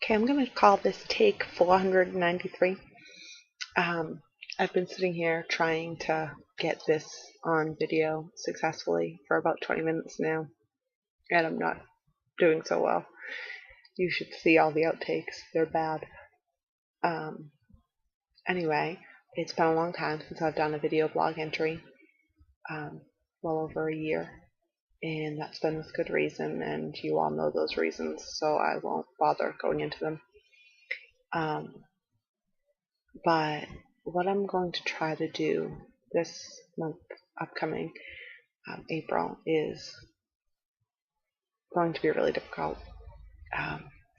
Okay, I'm going to call this take 493. I've been sitting here trying to get this on video successfully for about 20 minutes now, and I'm not doing so well. You should see all the outtakes. They're bad. Anyway, it's been a long time since I've done a video blog entry, well over a year, and that's been with good reason, and you all know those reasons, so I won't bother going into them. But what I'm going to try to do this month, upcoming April, is going to be really difficult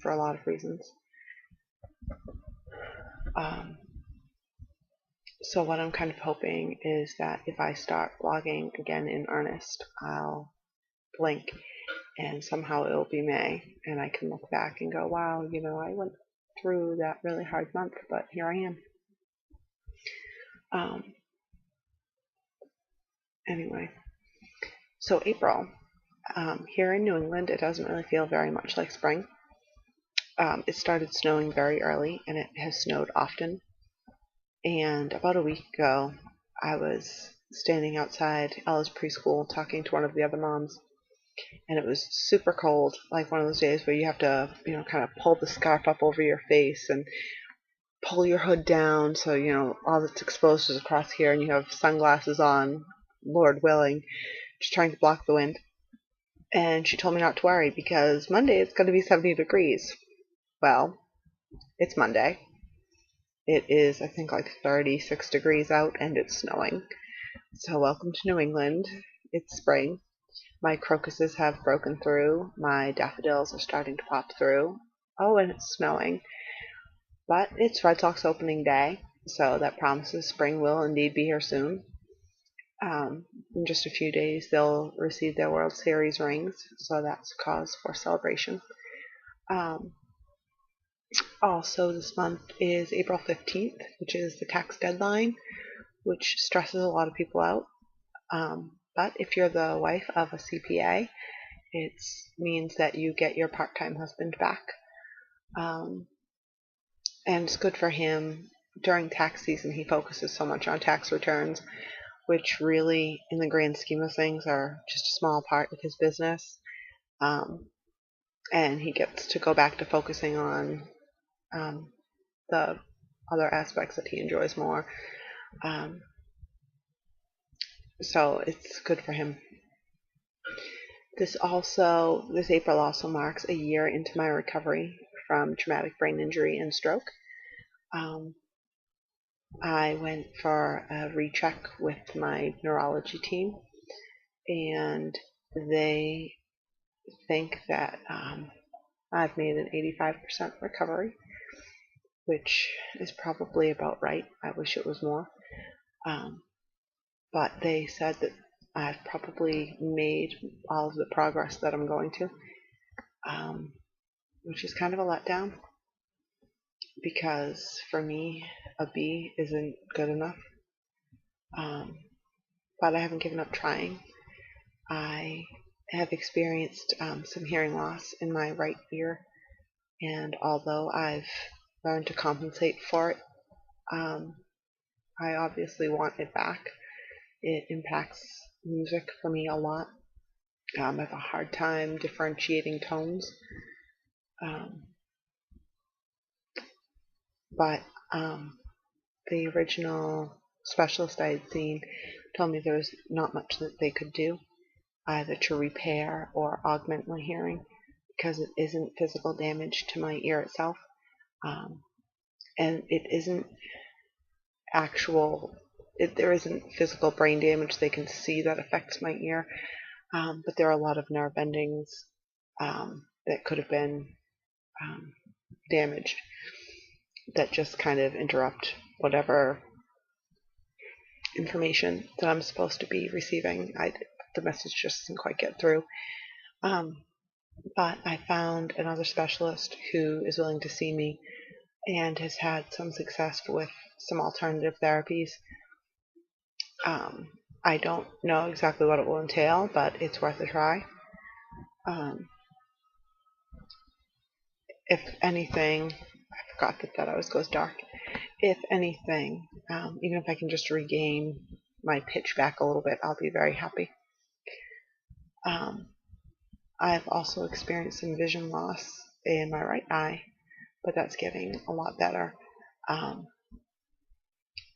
for a lot of reasons. So what I'm kind of hoping is that if I start blogging again in earnest, I'll blink and somehow it'll be May and I can look back and go, wow, I went through that really hard month, but here I am. Anyway, so April, here in New England, it doesn't really feel very much like spring. It started snowing very early, and it has snowed often. And about a week ago, I was standing outside Ella's preschool talking to one of the other moms, and it was super cold, like one of those days where you have to, kind of pull the scarf up over your face and pull your hood down so, all that's exposed is across here, and you have sunglasses on, Lord willing, just trying to block the wind. And she told me not to worry because Monday it's going to be 70 degrees. Well, it's Monday. It is, I think, like 36 degrees out and it's snowing. So welcome to New England. It's spring. My crocuses have broken through. My daffodils are starting to pop through. Oh, and it's snowing. But it's Red Sox opening day, so that promises spring will indeed be here soon. In just a few days, they'll receive their World Series rings, so that's cause for celebration. Also, this month is April 15th, which is the tax deadline, which stresses a lot of people out. But if you're the wife of a CPA, it means that you get your part-time husband back. And it's good for him. During tax season, he focuses so much on tax returns, which really, in the grand scheme of things, are just a small part of his business. And he gets to go back to focusing on the other aspects that he enjoys more. So it's good for him. This April also marks a year into my recovery from traumatic brain injury and stroke. I went for a recheck with my neurology team, and they think that I've made an 85% recovery, which is probably about right. I wish it was more. But they said that I've probably made all of the progress that I'm going to, which is kind of a letdown because for me, a B isn't good enough. But I haven't given up trying. I have experienced some hearing loss in my right ear, and although I've learned to compensate for it, I obviously want it back. It impacts music for me a lot. I have a hard time differentiating tones. But the original specialist I had seen told me there was not much that they could do, either to repair or augment my hearing, because it isn't physical damage to my ear itself. And it isn't there isn't physical brain damage they can see that affects my ear, but there are a lot of nerve endings that could have been damaged that just kind of interrupt whatever information that I'm supposed to be receiving. The message just doesn't quite get through. But I found another specialist who is willing to see me and has had some success with some alternative therapies. I don't know exactly what it will entail, but it's worth a try. if anything, I forgot that that always goes dark. If anything, even if I can just regain my pitch back a little bit, I'll be very happy. I've also experienced some vision loss in my right eye, but that's getting a lot better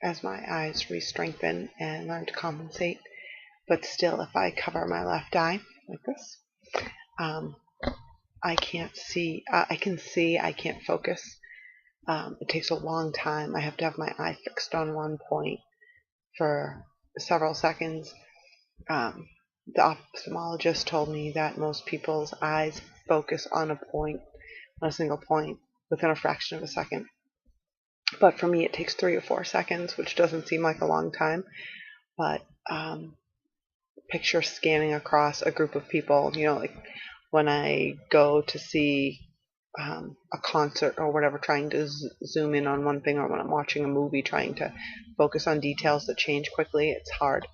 as my eyes re-strengthen and learn to compensate. But still, if I cover my left eye like this, I can't see. I can see, I can't focus. It takes a long time. I have to have my eye fixed on one point for several seconds. The ophthalmologist told me that most people's eyes focus on a single point, within a fraction of a second. But for me, it takes 3 or 4 seconds, which doesn't seem like a long time. But picture scanning across a group of people, like when I go to see a concert or whatever, trying to zoom in on one thing, or when I'm watching a movie, trying to focus on details that change quickly, it's hard.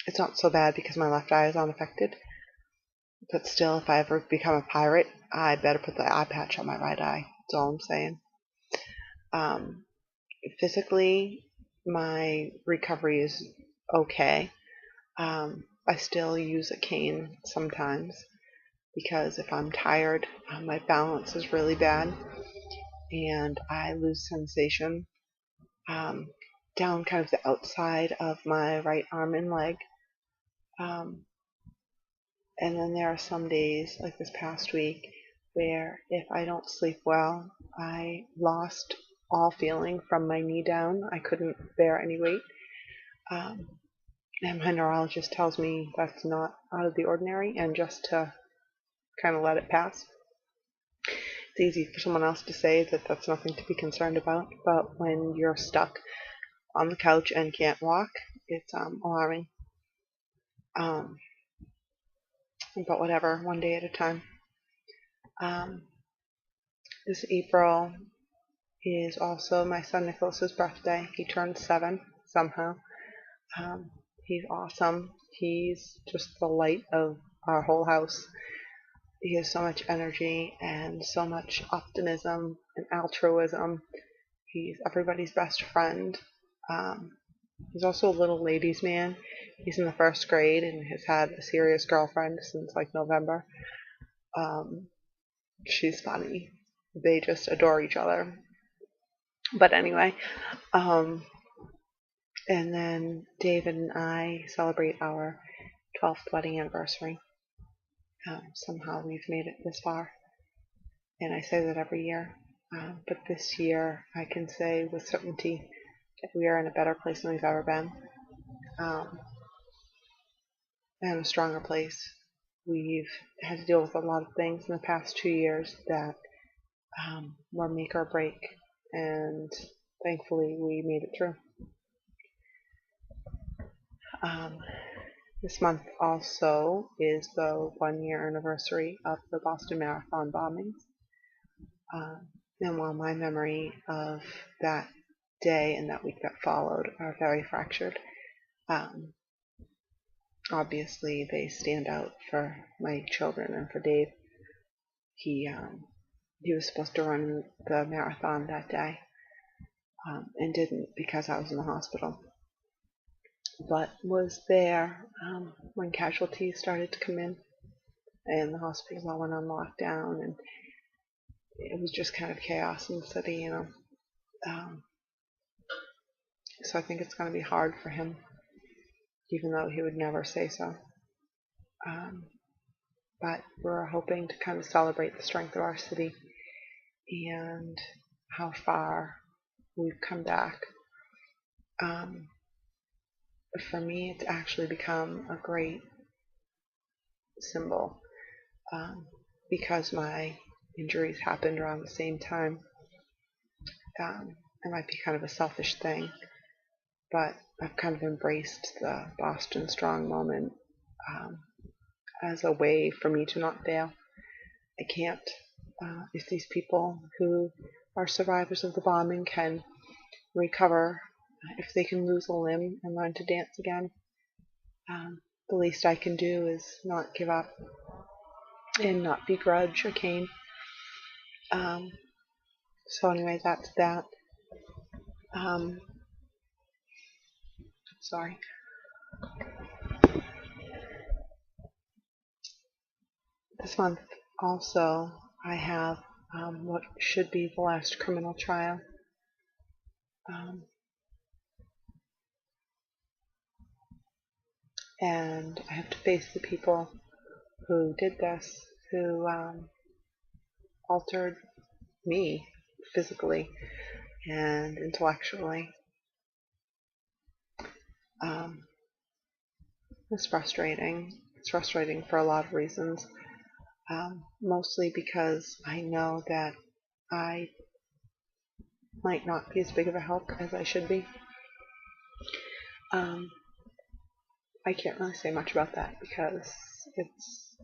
It's not so bad because my left eye is unaffected, but still, if I ever become a pirate, I better put the eye patch on my right eye. That's all I'm saying. Physically, my recovery is okay. I still use a cane sometimes because if I'm tired, my balance is really bad and I lose sensation down kind of the outside of my right arm and leg. And then there are some days, like this past week, where if I don't sleep well, I lost all feeling from my knee down. I couldn't bear any weight. And my neurologist tells me that's not out of the ordinary and just to kind of let it pass. It's easy for someone else to say that that's nothing to be concerned about, but when you're stuck on the couch and can't walk, it's alarming. But whatever, one day at a time. This April is also my son Nicholas's birthday. He turned 7 somehow. He's awesome. He's just the light of our whole house. He has so much energy and so much optimism and altruism. He's everybody's best friend. He's also a little ladies' man. He's in the 1st grade and has had a serious girlfriend since like November. She's funny. They just adore each other. But anyway, and then David and I celebrate our 12th wedding anniversary. Somehow we've made it this far. And I say that every year. But this year I can say with certainty that we are in a better place than we've ever been. And a stronger place. We've had to deal with a lot of things in the past 2 years that were make or break. And thankfully we made it through. This month also is the 1-year anniversary of the Boston Marathon bombings. And while my memory of that day and that week that followed are very fractured, obviously they stand out for my children and for Dave. He was supposed to run the marathon that day and didn't because I was in the hospital, but was there when casualties started to come in and the hospitals all went on lockdown, and it was just kind of chaos in the city, so I think it's going to be hard for him, even though he would never say so. But we're hoping to kind of celebrate the strength of our city and how far we've come back. For me, it's actually become a great symbol because my injuries happened around the same time. It might be kind of a selfish thing, but I've kind of embraced the Boston Strong moment as a way for me to not fail. I can't. If these people who are survivors of the bombing can recover, if they can lose a limb and learn to dance again, the least I can do is not give up and not begrudge a cane. So anyway, that's that. Sorry. This month also I have what should be the last criminal trial. And I have to face the people who did this, who altered me physically and intellectually. It's frustrating. It's frustrating for a lot of reasons. Mostly because I know that I might not be as big of a help as I should be. I can't really say much about that because it's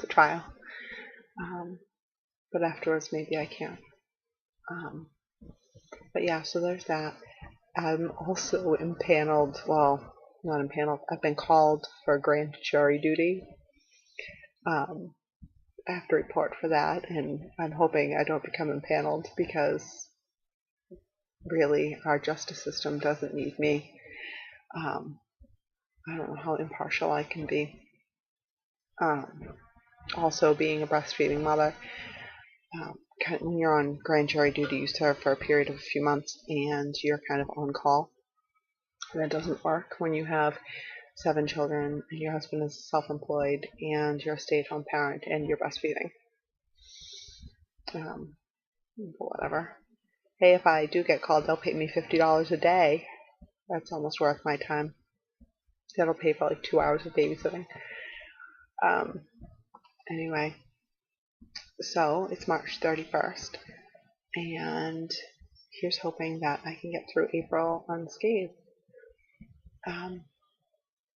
a trial. But afterwards maybe I can. But yeah, so there's that. I'm also impaneled, well, not impaneled, I've been called for grand jury duty. I have to report for that, and I'm hoping I don't become impaneled because really our justice system doesn't need me. I don't know how impartial I can be. Also, being a breastfeeding mother, when you're on grand jury duty, you serve for a period of a few months and you're kind of on call. That doesn't work when you have 7 children and your husband is self-employed and you're a stay-at-home parent and you're breastfeeding. Whatever. Hey, if I do get called, they'll pay me $50 a day. That's almost worth my time. That'll pay for like 2 hours of babysitting. Anyway, so it's March 31st, and here's hoping that I can get through April unscathed.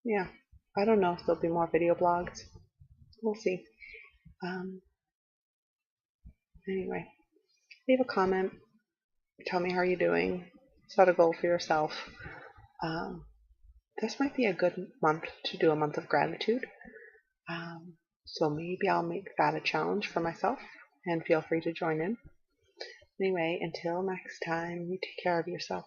Yeah, I don't know if there'll be more video blogs. We'll see. Anyway, leave a comment. Tell me how you're doing. Set a goal for yourself. This might be a good month to do a month of gratitude. So maybe I'll make that a challenge for myself, and feel free to join in. Anyway, until next time, you take care of yourself.